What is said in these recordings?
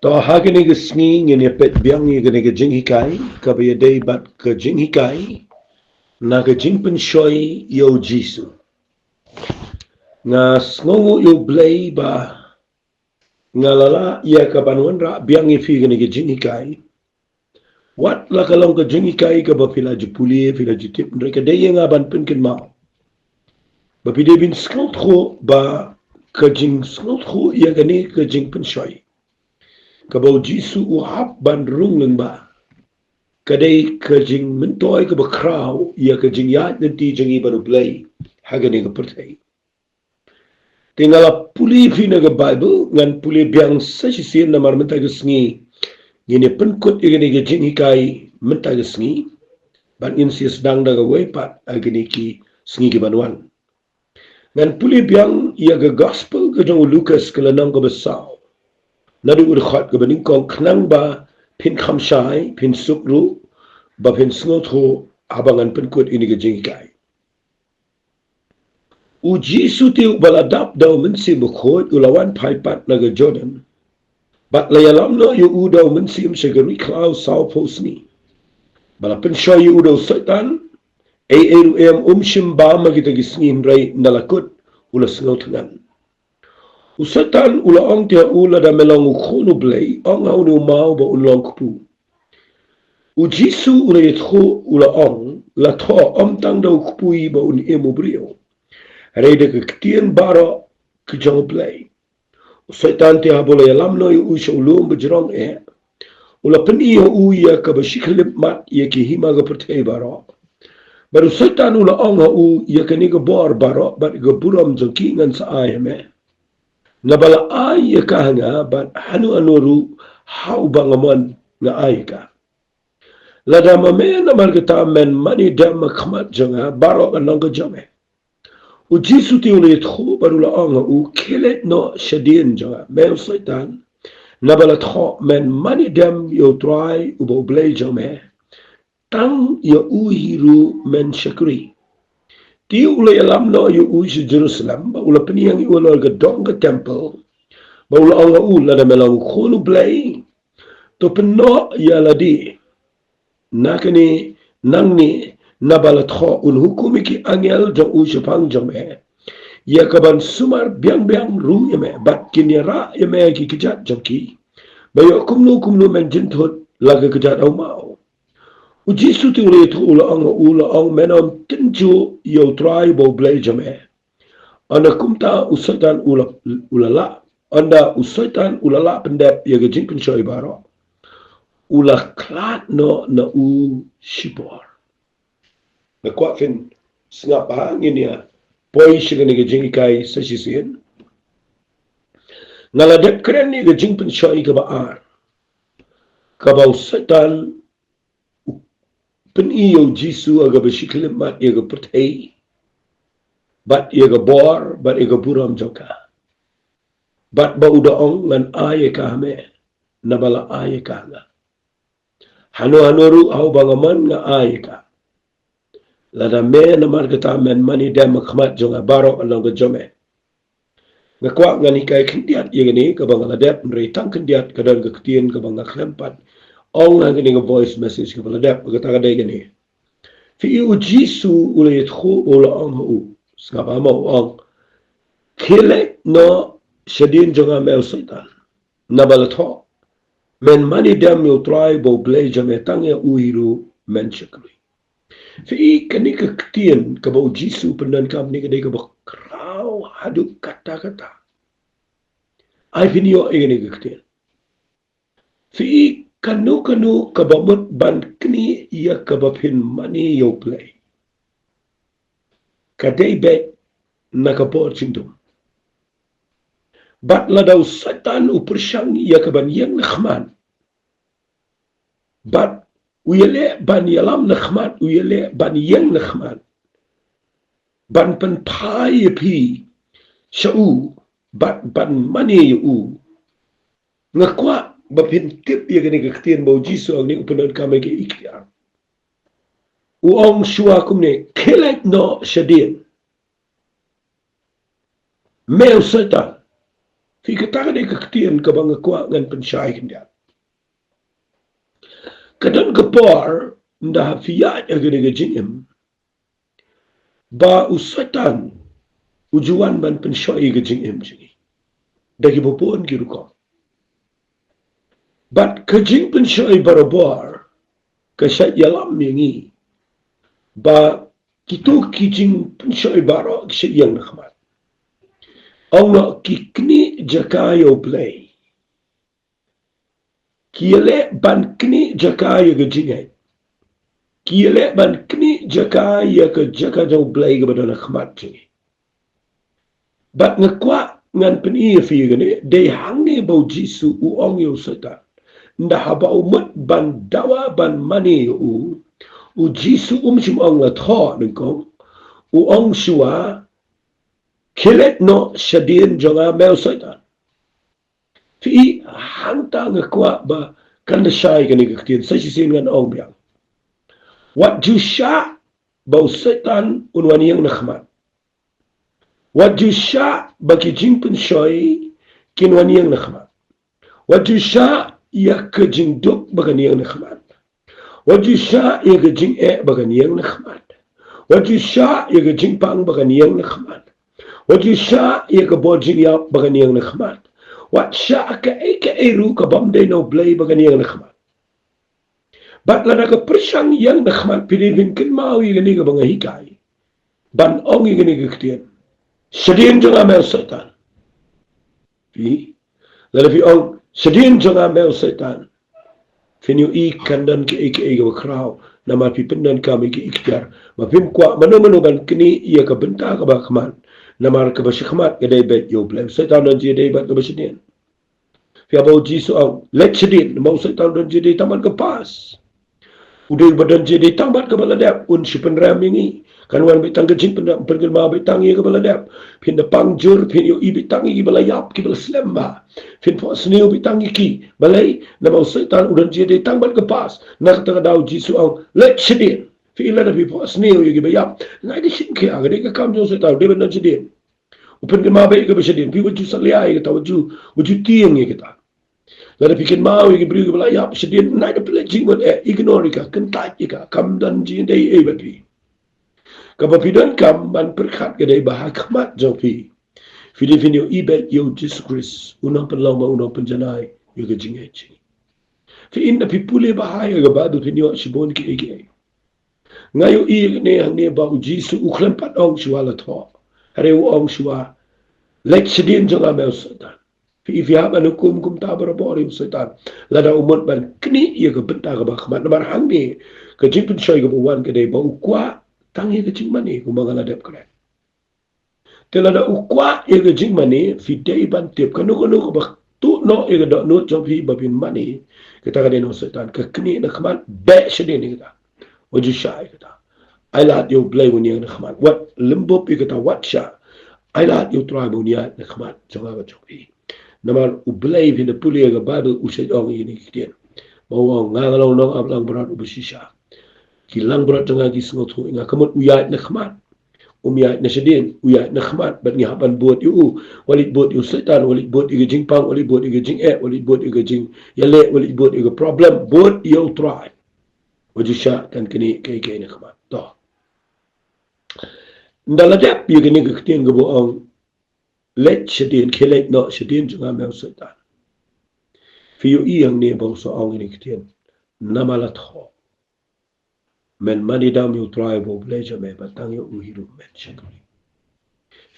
To hagani ga sngi ngene pet biang ni gane ga jing hikai ka ba day bat ka jing hikai na ga jing pen shoi yo jisu nga sngongo yo blay ba nga lala ya ka banwan ra biang ni fi gane ga jing hikai wat la ka long ka jing hikai ka ba pila jupuli pila jutip ndre ka day nga ban pen kin ma ba pide bin skot kho ba ka jing skot kho ya gane ka jing pen shoi kabau jisu u hap ban rung lang ba kadai kajing mentoy ka bakraw ya kajing yat nanti jangi baru play hagani ka pertai tingala puli fina ka bible ngan puli biang sa sisian na marmenta ka sngi ngini penkut igani ka jing hikai menta ka sngi ban in si sedang daga wepat agani ki sngi ki banwan ngan puli biang ya ka gospel ka jong Lucas ka lanang ka basaw nadu urkhat ka baning kong knang ba pin khamshai pin sukru ba pin snotho abangan penkut ini ka jing hikai uji suti baladap daw mensi bukhod ulawan paipat naga Jordan bat layalam no yu udaw mensi segeri klau sao posni bala pensho yu udaw setan eru shimba magita gisngin ray nalakut ula snotngan usatan ula ong tia ula da melang ukhono blay ong unu mau ba ulong kupu ujisu ula yetho ula ong la tho tang daw kupui ba un brio Reda ke ketien bara ke jong play. Setan ti habole alam no yu usha ulum bejrong ula peni yo uya ka bashikhlip mat ye ki hima ga pertei bara. Baru setan ula ong u ye ka ni ga bor bara bat ga buram jongki ngan sa ay me. Nabala ay ye ka hanga bat hanu anuru hau bangamon nga ay ka. Lada mame na margata men mani dam khmat jonga baro anong ga jome. Ujisu ti uli tho barula anga u kelet no shadien jaga mel setan nabala tho men mani dem yo try u bo blay jame tang yo u hiru men shakri ti uli alam no yo u Jerusalem ba ula peniang u lo ga donga temple ba ula anga u la melang kholu blay to penno ya ladi nakani nangni nabalat kho un hukumi ki angel jong u shapang jong ya kaban sumar biang biang ru yame bat kinyara yame ki kijat jong ki bayo kumnu men jintot laga kijat au mau uji suti ule tu ula ong menom tinju yo try bo blay jame ana kumta usatan ulala anda usatan ulala pendep ya gajing penshoy baro ula klat no na u shipor na kwa fin snap hangin ya poi shiga ni gajing kai sa sisien ngaladep kren ni gajing pen shoi ka baar ka bau setan pen iyo jisu aga bashiklim mat iga pertei bat iga bor bat iga buram joka bat ba uda ong ngan aye ka me nabala aye ka nga hanu au bangaman nga aye ka lada me na margata men mani dem khmat jonga baro along ga jome nga kwa ngani kai kindiat yegani ka bang ladep nrei tang kindiat kadang ga ktien ka bang khlempat ong ngani ga voice message ka ladep ga ta ga dai gani fi u jisu ule yetkhu ula ong hu skaba mo ong kile no shadin jonga me setan nabalatho men mani dem yo try bo blay jame tangya uhiru men shakri fi kanika ktien ka bo jisu penan kam ni ka dai ka bakraw hadu kata ai finio egani ka ktien fi kanu ka bamut ban kni ya ka bapin mani yo play ka dai be na ka por chintum bat la daw satan upersyang ya ka ban yang nakhman bat uyele ban yalam nakhmat uyele ban yang nakhmat ban pen pai pi shau bat ban mani u ngakwa bapin tip ya gani ktien bo jisu ang ni upenan kame ke ikya uong shua kumne kelek no shadin mel setan Fi kata de kaktian ka bang kwa ngan pensyai kandia. Kadan kapar nda fiya ya gede gejingem ba usatan ujuan ban pensyai gejingem jingi. Dagi bopon kiruko. But kajing pensyai barabar kasyat yalam yangi ba kitu kijing pensyai bara kasyat yang nakmat. Allah kikni jakayo play. Kiele ban kni jakaya gejingai. Kiele ban kni jakaya ke jakayo play ke badan nakmat jingi. Bat ngekwa ngan peni fi gane de hangi bau jisu uong yo setan. Nda haba umut ban dawa ban mani u jisu simong la tho nengkong uong shua kilet no shadin jonga mel setan. Fi hanta ngekwa ba kanda syai gane kektian sa sisin ngan ong biang. Wat jusha bau setan unwani yang nakmat. Wajusha bagi jingpun syoi kinwani yang nakmat. Wajusha ya ke jingduk bagani yang nakmat. Wajusha ya ke jing bagani yang nakmat. Wajusha ya ke jingpang bagani yang nakmat. Wajusha ya ke bojing yap bagani yang nakmat. Watsha ke eru ke bamde no blay bagani yang nakmat. Bat lada ke persang yang nakmat pilih kin mau gani ke bangahikai. Ban ongi gani ke ketian. Sedin jangan ambil setan. Lalu ong sedin jangan ambil setan. Finyu ikan dan ke kerau. Nama pipin dan kami ke ikhtiar. Mapim kuat mana-mana ban kini ia ke bentar ke bakman. Nama ke basyikmat ke daibet yo blem. Setan dan dia daibet ke basyidin. Fia bau jisu ong. Let sedin. Mau setan dan dia tamat ke pas. Udah badan jadi tamat ke baladap. Si penram ini. Kan wan bitang kecing pergi ma bitang ye ke baladap. Pin de pangjur pin yo i bitang ki balayap ki balaslemba. Pin po sneu bitang ki balai na mau setan udan jadi tamat ke pas. Nak tengah dau jisu au let sedin. Fi ila da pi po sneu ye ki bayap. Na di shin ki aga de ka kam jo setan de ban sedin. Upen ke ma bai ke sedin. Pi waju saliai ke ta waju tieng ye kita. Lada bikin mau yang beri kebelayap sedih naik de pelajing buat ignore ka kentat ka kam dan jin dai babi. Kapapidan kam ban perkat ke dai bahakmat jopi. Video ibet yo Jesus Christ unang penlaw unang penjanai yo ke jing echi. Fi inda pipule bahaya ke badu pinyo sibon ki ege. Ngayo i ne hang ne ba Jesus uklan pat ong shwala tho. Hare ong shwa lek sedin jonga mel setan. If you have an hukum tabar bori setan lada umut ban kni ia ke benta ke bakmat namar hangni ke jipun syai ke buwan ke dai ba ukwa tangi ke jing mani kumang ladap kre telada ukwa ia ke jing mani fi dai ban tip kanu ke bak tu no ia ke dok nut jom fi babin mani kita ka deno setan ke kni na khamat ba shede ni kita waju syai kita ai lat yo blai woni na khamat wat lembo pi kita wat sha ai lat yo try bunia na khamat jonga ka chopi namar ublay pin puli ga bible usay ong ini kitian bawang ngalaw nong ablang berat ubusisha kilang berat tengah gi sengot inga kamut uyat na khmat umyat na sedin uyat na khmat bat ngapan buat yu walit buat yu setan walit buat yu jingpang walit buat yu jing walit buat yu jing yale walit buat yu problem buat yu try wajusha kan kini kay na khmat to ndaladap yu kini kitian ga buang let sedin kelek no sedin juga mel setan. Fiyo iyang ni bang so ang ini kitian namalat ho. Men mani dam yu tribe of leisure me batang yu uhiru men shakri.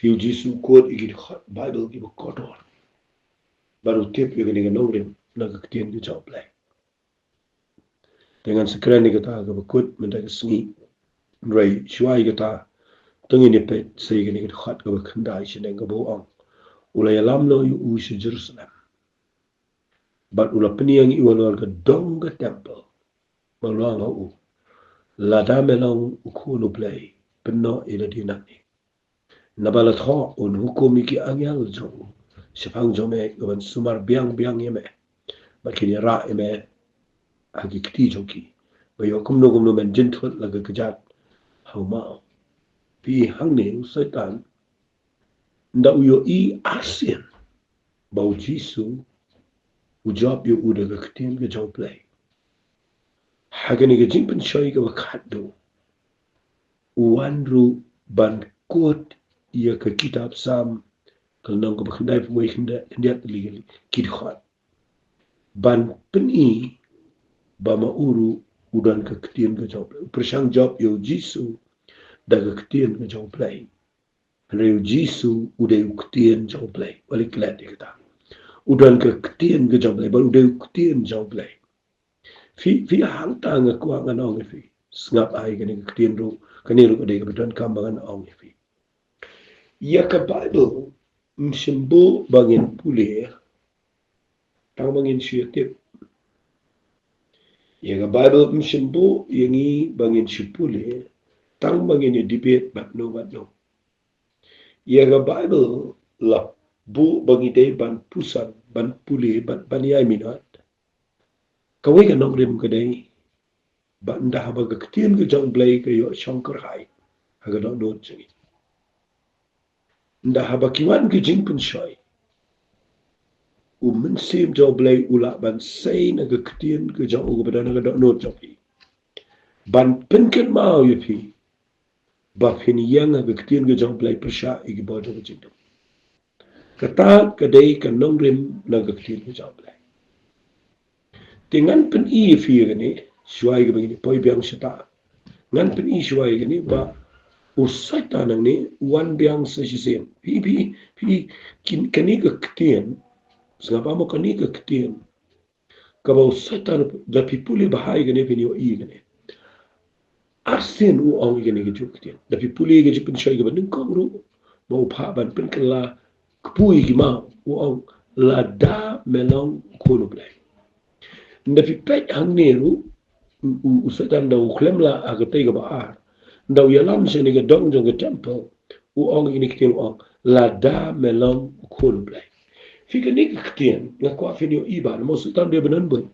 Fiyo jisu kod igi Bible igi kodor. Baru tip yu gini ganongrim naga kitian yu jauh play. Dengan sekeren ni kata aga bakut mendaga sengi. Rai syuai kata tengin ni pet say gini khat ga bakandai sineng ga boong. Ulay alam no yu usi Jerusalem. But ula peniyang iwalwal ka dong ka temple. Malwang au. Lada melang ukuno play. Peno ila dinani. Nabalat ho un hukum iki angyal jo. Sipang jo me gawan sumar biang yeme. Makini ra eme agi kti jo ki. Bayo kumno men jintut laga kejat. Hau mao. Pi hang ni setan nda uyo i asin bau jisu ujab yu udah keketian ke jauh play hagani ke jing pensoi ke wakat do uwanru ban kot ia ke kitab sam kalau ke bakandai pemui hendak ligali kid khat ban peni bama uru udan keketian ke jauh play persang job yu jisu dah keketian ke jauh play Rio Jisu udah uktian jauh play balik kelat dia kata udan keketian ke jauh play baru udah uktian jauh play fi hang ta nga kuangan ong fi ngap ai kani keketian ru kani ru kade kebetulan kambangan ong fi ya ke Bible msimbo bangin pulih tang bangin syetip ya ke Bible msimbo yangi bangin syipulih tang bangin debate bat no ya ke Bible la bu bagi day ban pusan ban pulih ban yai minat kawai ka nong rim kadai ban dah ba keketian ke jong blai ke yo shankar hai aga dok dot jengi ndah ba kiwan ke jing pun shoi men sim jong blai ula ban sei na keketian ke jong uga badan aga dok not jopi ban penken mau yu pi ba fin yang aga keketian ke jong blai persha igi bodo ke jing kata kadai ka nong rim na keketian ke jong blai dengan pen i fi gani suai ke begini poi biang seta ngan pen i suai gani ba usai tanang ni wan biang sesisem pi kani ke ketien sengapa mo kani ke ketien ka ba usai tan da pi puli bahai gani pini o i gani arsen u ong gani ke juk ketien da pi puli ke juk pen suai ke ban kong ru mo pha ban pen kala kpui ki ma u ong la da melong kono blai nda fi pet hang neru usatan da uklem la agatay ga baar da yalam se ni ga dong jong ga temple u ong ini kitin ong la da melong kun blai fi ga ni kitin na kwa fi ni iba mo sultan de banan boy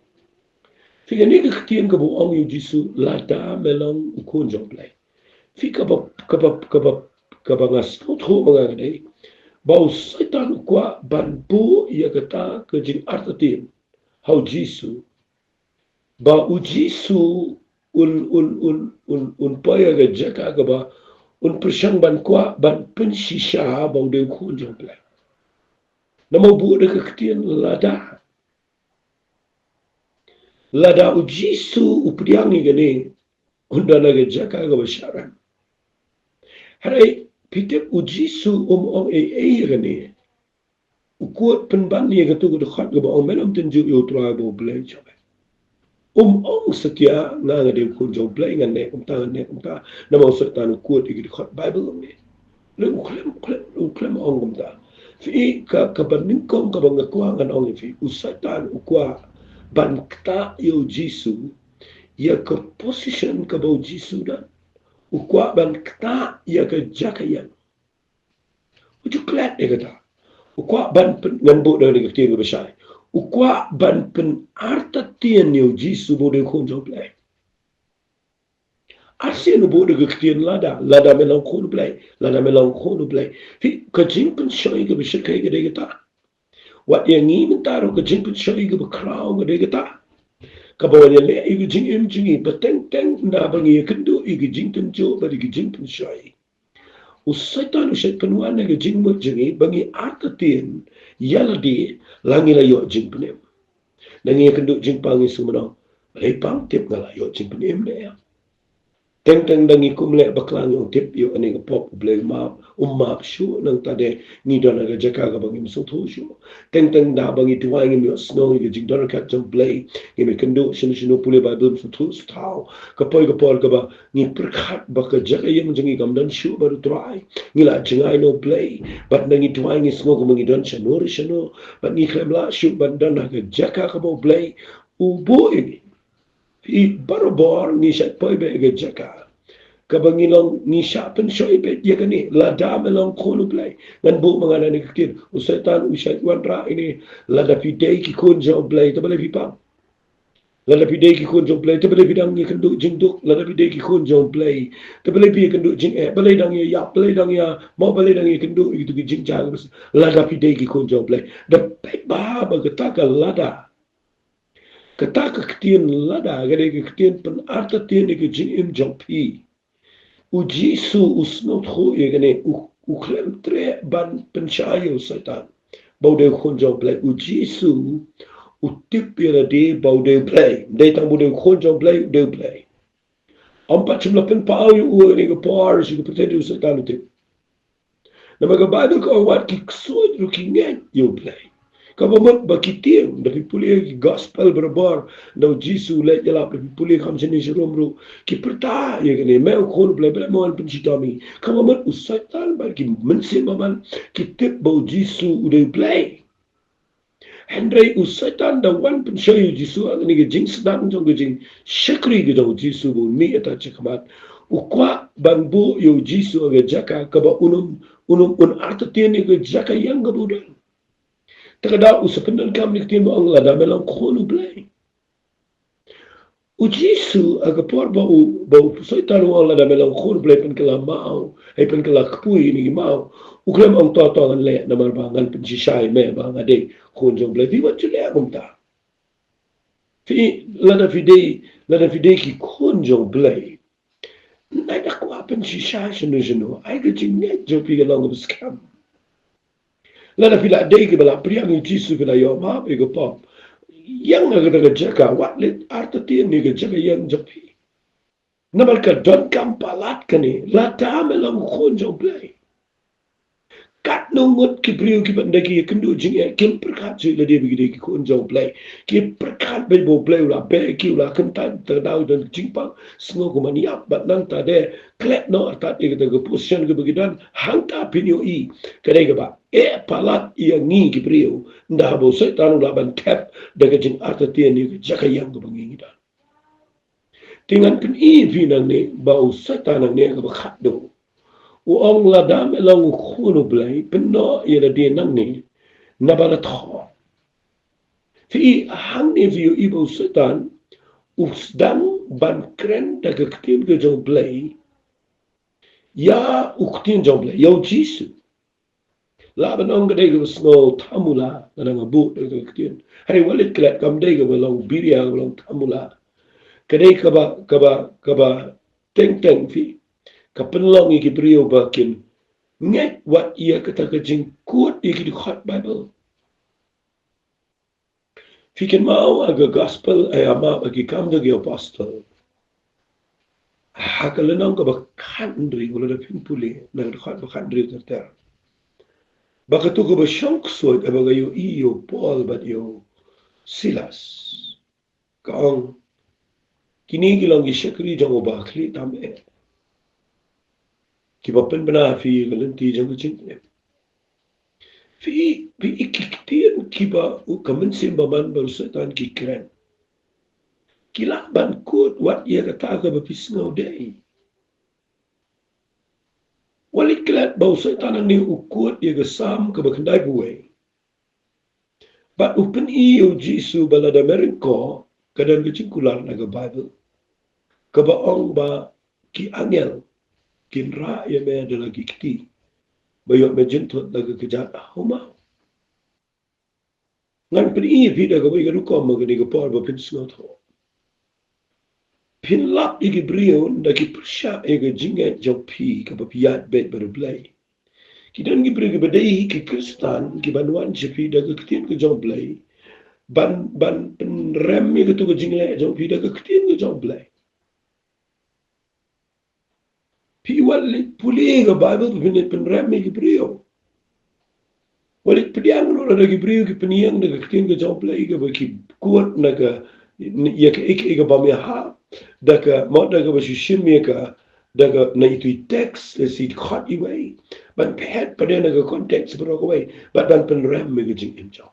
fi ga ni kitin ga bu ong yu jisu la da melong kun jong blai fi ka ba ngas tho mga ga dai ba sultan kwa ban bu ya kata ke jing artatin how jisu ba ujisu un paya ga jaka ga ba un persang ban kwa ban pensisha ba de ku jong play nama bu de kektian lada ujisu upriang ni gani undana ga jaka ga basharan harai pitep ujisu ong gani ukut penban ni ga tu ga khat ga ba ong melam tenju yo tra ba play choba ong setia nga de kun jong play ngan ne ta na mo sa tan ku ti gi khot Bible ni le uklem ong ta fi ka ban ning kong ka bang kwa ngan ong fi usatan ukwa ban kta yo jisu ya ka position ka bo jisu da ukwa ban kta ya ka jakayan uju klat de kata ukwa ban ngan bo de ga ti ga basai ukwa ban pen arta tien yo jisu bode kon jong play arsen bode gktien lada melang kon play fi ka jing pen shoy ga bishak ga de gata wat yang ni mentaro ka jing pen shoy ga kraw ga de gata ka bawan le i jing em jing bateng na bangi kendo i jing pen jo ba di jing pen shoy usaitan usai penuan na jing mo jing bangi arta tien yala di langi la yo jing penem nangi kendo jing pangi sumano le pang tip ngala yo jing penem le teng dangi kumle baklang yung tip yo ani ga pop ble map map shu nang tade ni dona ga jaka ga bangi so tho shu teng da bangi tuwang mi snow ga jing dona ka jong ble ni kendo shinu pule ba dum so tho tau ka poi ga por ga ba ni perkhat ba ka jaka yem jingi gam dan shu baru try ni la jingai no ble but nangi tuwang ni snow ga bangi don shanu but ni khlemla shu ban dona ga jaka ka bo ble u bo ini i barobor ni shat poi be ga jaka kabangilong ni shapen shoy be dia kani la damelong kono play dan bu mangana ni kit usaitan usai wan ra ini la da pidei ki konjo play to bale pipa Lada pidai ki kun jong play, te balai bidang ye kenduk jing duk, lada pidai ki kun jong play, te balai bi kenduk jing balai dang ye ya, balai dang ya, mau balai dang ye kenduk itu ki jing jang, lada pidai ki kun jong play. Da pek ba kata ka lada, kata ka ketien lada, gade ka ketien pen arta tien ki jing im jong pi. U Jisu usnot ho ye gane u klem tre ban penshayo satan. Bau de kun jong play, u Jisu utip pira de bau de play. De tang bude kon jong play de play. Ampat chumla pen pau yu u ni ko par si ko pretende sa tanute. Na mga Bible ko wat ki ksod ru ki ngen yu play. Kabamot ba kitiem da pipuli ki gospel berbar da Jisu le jala pipuli kam sini serum ru ki perta ye gane me kon play play mo pen si tami. Kabamot usatan ba ki mensin maman ki tip bau Jisu u de play. Hendrai usatan da wan pen shoyu Jisu ang ni jing sedang jong jing shakri ge jong Jisu bu mi eta chikamat ukwa banbu yo Jisu aga jaka kaba unum arta tiene ge jaka yang ga budan takada usapendan kam ni tin mo ang lada melang khonu blay u Jisu aga por ba usatan wala da melang khonu blay pen kala mau ay pen kala kpui ni mau ukram ang toto ang le na marbangal pen si shay me ba ngade khon jong blay di wat chule agum ta fi lada fidei ki khon jong blay nai da kwa pen si shay senu ai ga jing net jo pi ga long scam lada fila dei ki bala priang ni Jisu fila yo ma pe go pop yang na ga jaka wat le arta tien ni ga jaka yang jopi namal ka don kam palat kani la ta me long khon jong blay kat nungut ki priu ki banda ki kendu jing kim perkat ju la dia begini ki kun jong play ki perkat be bo play la be ki la kentan terdau dan jingpang sengo ko maniap bat nang ta de klet no atat ki ke position ke begidan hang ta pinyo i kare ke ba palat ia ngi ki priu nda bo setan la ban tap daga jing atatian ni jaka yang ko bangi da tingan pin i vinang ne ba setan ne ka ba khat do uang ladam elang khunu blai peno yela de nang ni nabala tho fi hang ni vi ibo setan usdan ban kren da ktin ge jong blai ya uktin jong blai yo Jisu la ban ong de ge sno tamula na nga bu de ktin hey walit klat kam de ge long biria long tamula kadai kaba teng teng fi kapenlong iki brio bakin nget wat ia kata kajing kuat iki di hot Bible fikin mau aga gospel ay ama bagi kam dagi apostle hakalenong ka bakandri wala da pimpuli na hot bakandri terter bakatu ko ba siyang kusod abaga yo iyo Paul bat yo Silas kaong kinigilang gisyakri jang ubakli tame ki bapen bana fi galanti jang ching fi ikiktir ki ba u kamen sim baman bar setan ki kren kila ban kut wat ia kata ka ba pisngau dei walik klat ba setan ni ukut ia gesam ka ba kendai buai ba upen i o Jisu balada merenko kadan ke cingkular na Bible ka ba ong ba ki angel kinra ya me ada lagi kiti bayo me jentut laga kejat homa ngan pri vida ka bayo ruko magani ka por ba pin sngot ho pin lap igi brion da ki persha ega jinga jopi ka ba piat bet bar blai ki dan gi bri ba dei ki kristan ki banwan jepi da ka kitin ka jong blai ban pen rem mi ka tu ka jingle jopi da ka kitin ka jong blai pi walit puli ga Bible pinit penrem ki brio walit pediang lo na ki brio ki peniang na kitin ga jom play ga ki kuat na ga ya ka ik ga ba me ha da ka mo da ga ba shim me ka da ga na itu text si khot i way ban pet pa na ga context bro ko way but ban penrem me ga jing im jom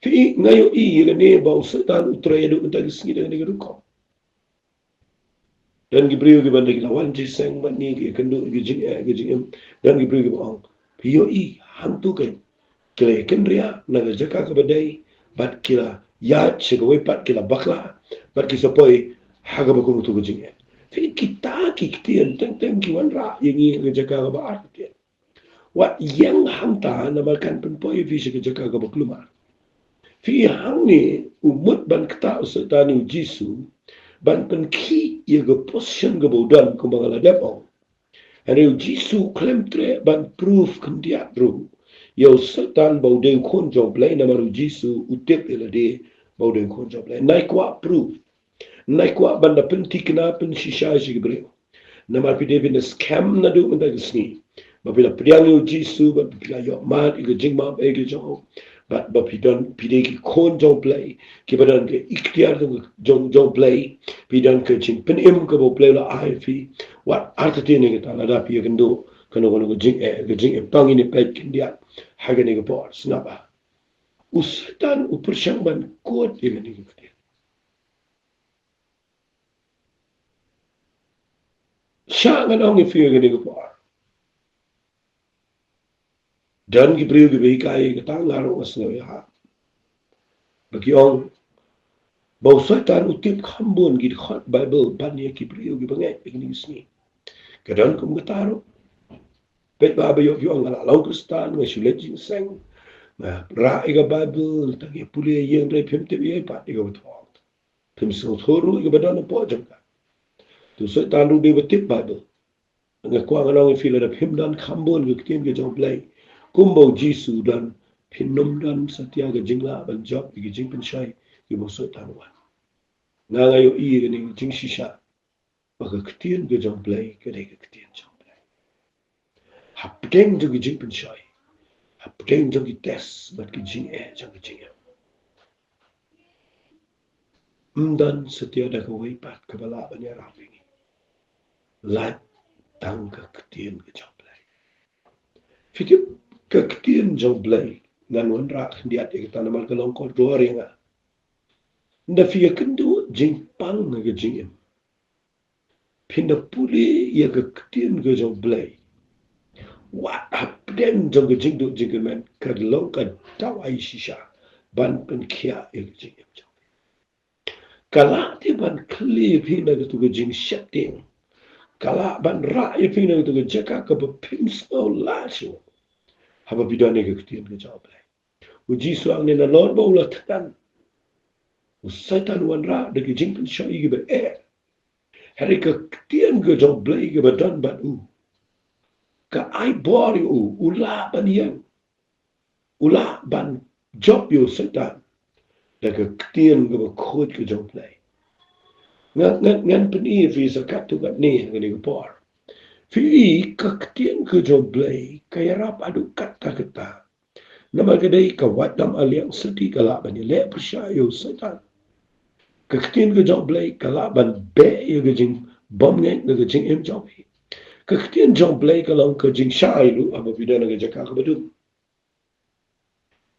fi ngayo i ga ne ba setan utraya do untag singi da ga ko dan gibriu gi bande lawan ji seng man ni gi kendu gi jing dan gibriu gi bang pio i hantu ke kle kendria na ga jaka ka badai bat kila ya chegawai pat kila bakla pat ki sapoi haga bakum tu gujing fi kita ki kitian teng ki wan ra yengi ga jaga ba art wat yang hamta na makan penpoi fi se jaga ga bakluma fi hang ni umut ban kta usatani jisu ban pen ki ye ga position ga bodan ko bangala depo ane jisu klemtre ban proof kandia dru yo satan baude kon job lai na maru jisu utep elade baude kon job lai nai kwa proof nai kwa banda penti kena pen shisha jibre na mar pide bin scam na do menda gisni babila priang yo jisu ba pila yo mat iga jingma ege jo ba pidon pide ki kon job lai ki badan ke ikhtiar job lai pidon ke jing pen im ko bo play la ifi wat artati ne ta la da pi kendo kano kono jing e tangi ne pet kindia haga ne bo snaba ustan upursang ban kot ye ne ke sha ngan ong fi ye ne bo dan ki priu ki be kai ka ta ngaro asno ya bagi ong bau setan utip khambon ki khot bible ban ye ki priu ki bangai ni sni kadan kum gataro pet ba ba yo yo ngala lau kristan ngai sulet jing seng ra iga bible ta ge puli ye ndre phem te ye pa iga thong phem so thoru iga badana po jam ka tu setan ru de batip bible nga kwa ngala fi la phem dan khambon ki tim ge jong play kumbo jisu dan pinum dan satya ga jingla ban job gi jing pen shai gi bo setan wa nga nga yo i ge ni jing shisha ba ga ktien ge jong play ge de ge ktien jong play hapdeng ge jing pen shai hapdeng jong gi tes bat gi jing jong gi jing dan satya da ko wei pat ka bala ban ya ra ni lat tang ka ktien ge jong play fikip ka ktien jong play ngan wan ra dia te ta na mal ka long ko do ringa nda fia kendo jing pang ge jing pinda puli ya ga ktien ge jong play wa hapdeng jong ge jing do jing men ka long ka tawai shisha ban pen kia ge jing kala ti ban kli pina ge tu ge jing setting kala ban ra ye pina ge tu ge jaka ka ba pim so la shu haba bidane ge ktien ge job lai uji suang ne na lor ba ula tan usaitan wan ra de ge jing pen shai ge ba hari ka ktien ge job lai ge ba dan ban ka ai bori ula ban yang ula ban job yo saitan da ge ktien ge ba khot ge job lai ngan peni fi zakat tu kat ni ngani ko por fi ka ktien ke job blai ka yarap adu kata kata nama kedai ka wadam aliang seti kala bani le persyayo setan ka ktien ke job blai kala ban be ye ke jing bom ngai ke jing em job ka ktien job blai kala ke jing shai lu aba bidana ke jaka ka badu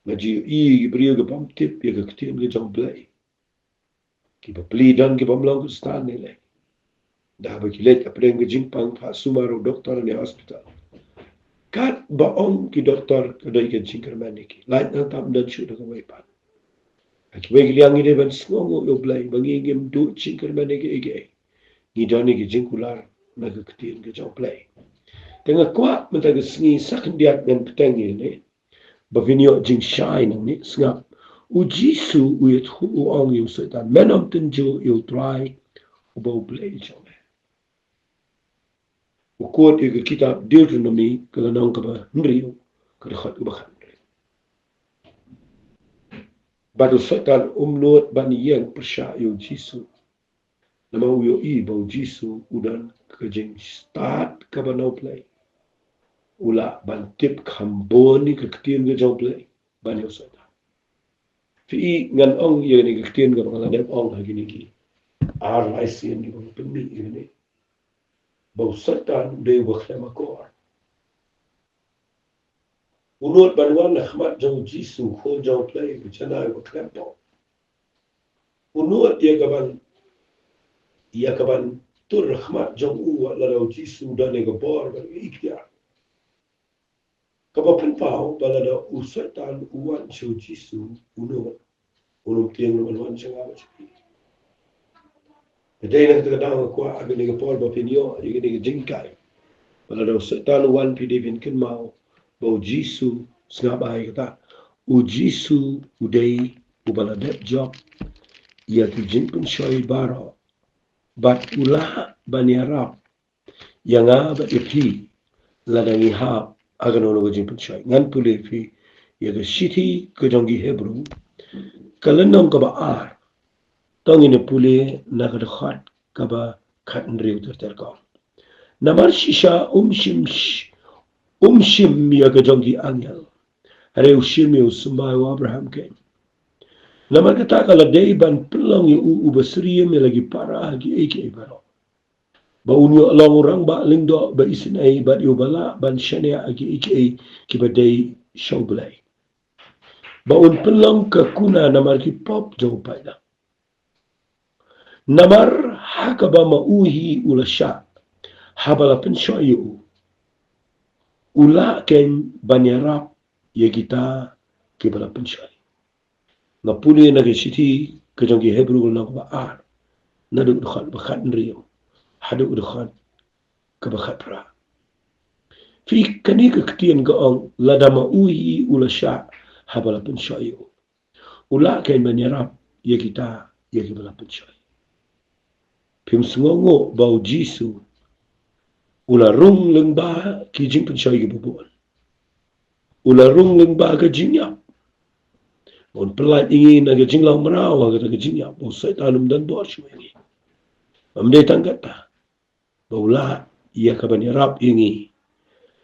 ngaji i brio ke bom tip ye ka ktien ke job blai ki ba pli dan ki bom long stan ni le dah berkilat apa yang kejimpang Pak Sumaru doktor di hospital. Kat baong ki doktor kadai ke jingkar maniki. Lain na tam dan syuk dengan waipan. Aki bagi liang ini ban sengongo yo blai bangi ngem du jingkar maniki ege. Ngidani ki jingkular na ke ketiin ke jauh blai. Tengah kuat mentah ke sengi sakendiat dan petang ini. Bavinyo jing syai nang ni sengap. Ujisu uyat hu uang yo setan. Menom tenjo yo try ubau blai jauh. Ukut ke kitab Deuteronomy kalau nang ke Henry ke dekat ke bahan. Badu setan umnut bani yang persya Jisu. Nama uyo i bau Jisu udan kejeng start ke banau play. Ula bantip kamboni ke ketien ke jauh play. Bani setan. Fi ngan ong ye ni ke ketien ke bangaladep ong lagi ni ki. RIC ni bang pemi ini. Bau setan dia waktu makor. Unut banwan Ahmad jauh Jisu ho jauh play bercana waktu apa. Unut ia kaban tur Ahmad jauh wala jauh Jisu dan ega bor ban ikhtiar. Kaban pau bala da setan uwan jauh Jisu unut tiang naman siya nga. Jadi nak terkadang aku agak ni Paul bapinyo, yung ni jingkay. Wala daw sa taluan pidipin kin mau, bau Jisu sengabay kata, u Jisu uday ubaladet job, ia ki jingpun syoy baro, bat ulah baniarap, yang bat ipi, ladangi hap, agan ono jingpun syoy. Ngan puli pi, ia ke siti ke jonggi Hebrew, kalenong ka baar, tong ini puli nakadakhat kaba katnriw terterkong. Namar shisha umshim ya gajongi angel. Are ushim ya usumay wa Abraham ken. Namar kata kala day ban pelong yu ubasriyem ya lagi para hagi eke baro. Ba unyo along orang ba lingdo ba isinay ba yubala ban shania hagi eke kiba day shawblay. Ba un pelong ka kuna namar ki pop jong paida. Namar hakaba mauhi ulasya habala pensyoyu ula ken banyarap ye kita kibala pensyoy. Ngapuli nagisiti kejonggi Hebrew na baar naduk dukhan bakat nriyo haduk dukhan kabakat pra. Fi kani kektian gaong ladama uhi ulasya habala pensyoyu ula ken banyarap ye kita ye kibala pensyoy. Pim sungongo bau Jisu ula rung lengba ki jing pensyoy ki bubuan. Ula rung lengba ka jingyap. On pelat ingin naga jinglaw merawa ka taga jingyap. O setanum dan bor siya ingi. Amday tanggata. Baula iya ka banyarap ingi.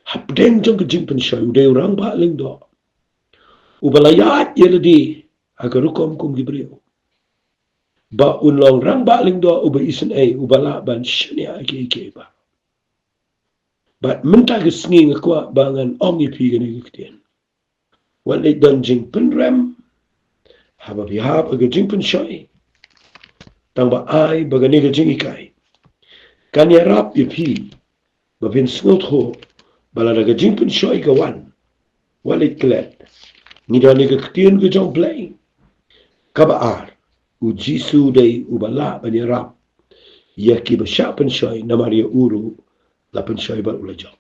Hapdeng jong ka jing pensyoy. Uday orang ba lengdo. Ubalayat iya ladi. Aga rukom kum gibriyo. Ba unlong rang ba lengdo uba isan ay ubala ban shania ake ba. But minta kesengi ngakwa bangan ongi pi gani kektian. Wale dan jing penrem, haba pihap aga jing pensyoy. Tang ba ay bagani ka jing ikay. Kanya rap pi, bapin sungot ho, bala naga jing pensyoy kawan. Wale klet, ngidani kektian ka jong play. Kabaar, u Jisu day ubala banya rap. Yaki basya pensyoy namariya uru, la pensyoy ba ulajok.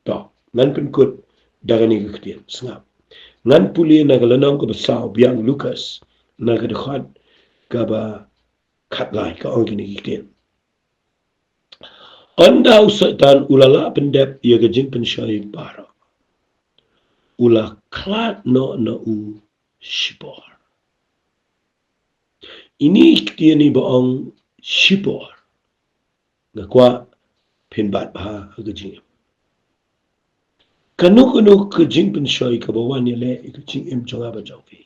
To, ngan penkut dagani kektian, sengap. Ngan puli nagalanong ka basaw biyang Lucas nagadakad ka ba katlay ka ang kinikiktian. Andaw sa itan ulala pendep iya gajing pensyoy para. Ula klat no na u shipor. Ini iktian ni baong shipor. Ngakwa pinbat baha agajing. Kanu ke jing pensyoy ka bawan nila ikajing chonga ba jawfi.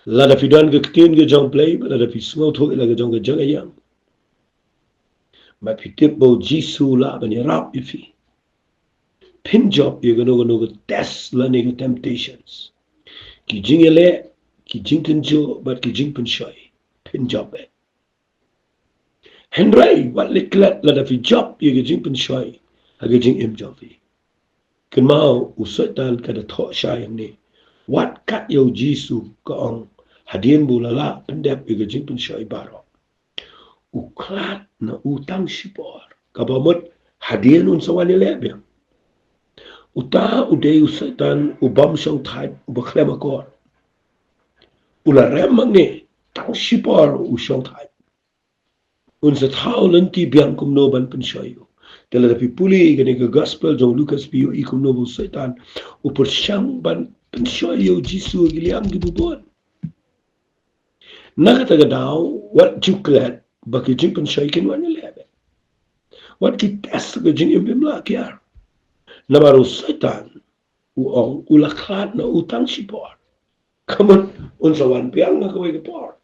Lada fidan ke ktin ke jong play, lada fi sungaw to ila ke jong ke jangayang. Ma pitip bau Jisu la bani rap ifi. Pin job ye gano ke test la ne ke temptations. Ki jing ele, ki jing tenjo, but ki jing pensyoy. Pin job eh. Henry, wat leklat lada fi job ye ke jing pensyoy. Hage jing jawfi. Kenmau usaitan kada thok syayang ni. Wat kat yau Jisu kaong hadian bulala pendep iga jing pensyoy baro. Uklat na utang sipor. Kabamot hadian un sawani lebiang. Uta uday usaitan ubam syang type ubaklem akor. Ula remang ni tang sipor usyang type. Un sa tao lanti biang kumnoban pensyoy. Dala dapi puli gani ke gospel jong Lucas piyo ikum nobo setan upur syang ban pensyoy yo Jisu giliang gibubuan. Nakataga daw wat juklet baki jing pensyoy kinwan nilebe. Wat ki tes ke jing imbimla kiar. Namaru setan uong ulaklat na utang sipor. Kamun unsawan piang na kaway kapor.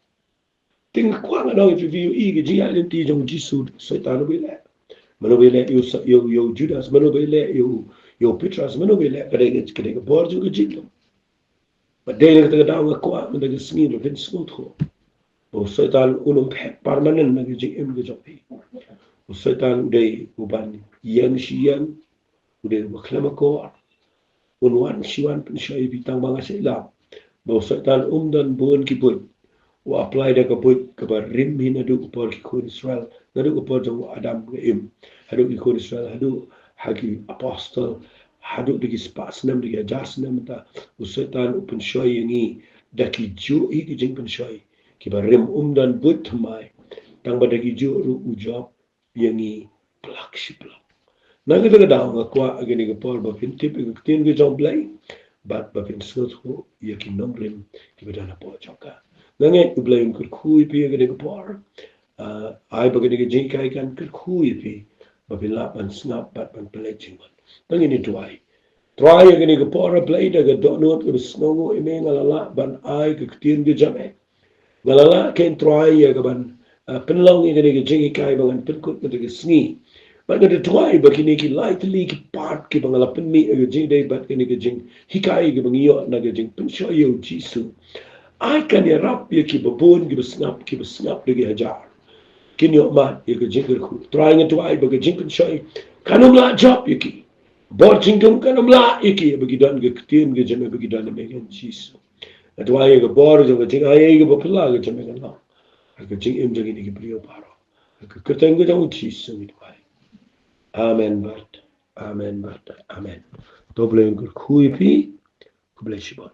Tinggal kwa nga daw ipiyo i ke jing alinti jong Jisu setan ubile. Manubile yo Judas, manubile yo Petras, manubile kadang bor juga jitlum. Padahal kita daw ngakwa mendaga sengin vin smooth ho. O setan unum permanen nagi jing gejopi. O setan uday uban yang siang uday baklama ko unwan siwan pensyoy bitang mga sila. O setan dan buon kipun wa apply da kabut kabar rim hin adu upor ki kun Israel nadu upor jong Adam ke im hadu ki kun Israel hadu hagi apostle hadu digi spas nam digi jas nam ta usetan upun shoy yangi daki ju i ki jing pun shoy ki bar rim dan but mai tang ba dagi ju ru ujab yangi plak shiplak nang ita daw nga kwa agani ga Paul ba fin tip ga tin ga jong blay bat ba fin sot ko yakin nom rim ki ba na po choka nangen ublay kur kui pi agani ga Paul ai ba gani ga jing kai kan kur kui pi ba fin lap man snap bat man play jingman nang ini tuai try agani ga Paul play da ga donot ga snongo ime ngalala ban ai ga tin ga jame ngalala ken try ya ga ban penlong agani ga jing kai ba ngan penkut ga sngi But the tuai bakini ki lightly ki part ki bangalapan mi jing day bat kini ki jing hikai ki bangiyo na ki jing pensyo yo jisu. Ai kan ya rap ya ki babon ki basnap lagi hajar. Kini yo mat ya ki jing kerku. Tuai nga tuai bagi jing pensyo kanum la job ya ki. Bor jingkum kanum la ya ki bagi dan ki ketim ki jame bagi dan me kan jisu. Tuai ya ki bor jang ki jing ay ki bapala ki jame kan la. Ki jing im jang ini ki beliau paro. Ki kerteng ki jang jisu ni tuai. Amen, Bart. Amen, Bart. Amen. Doble yung kui pi, kublay shibot.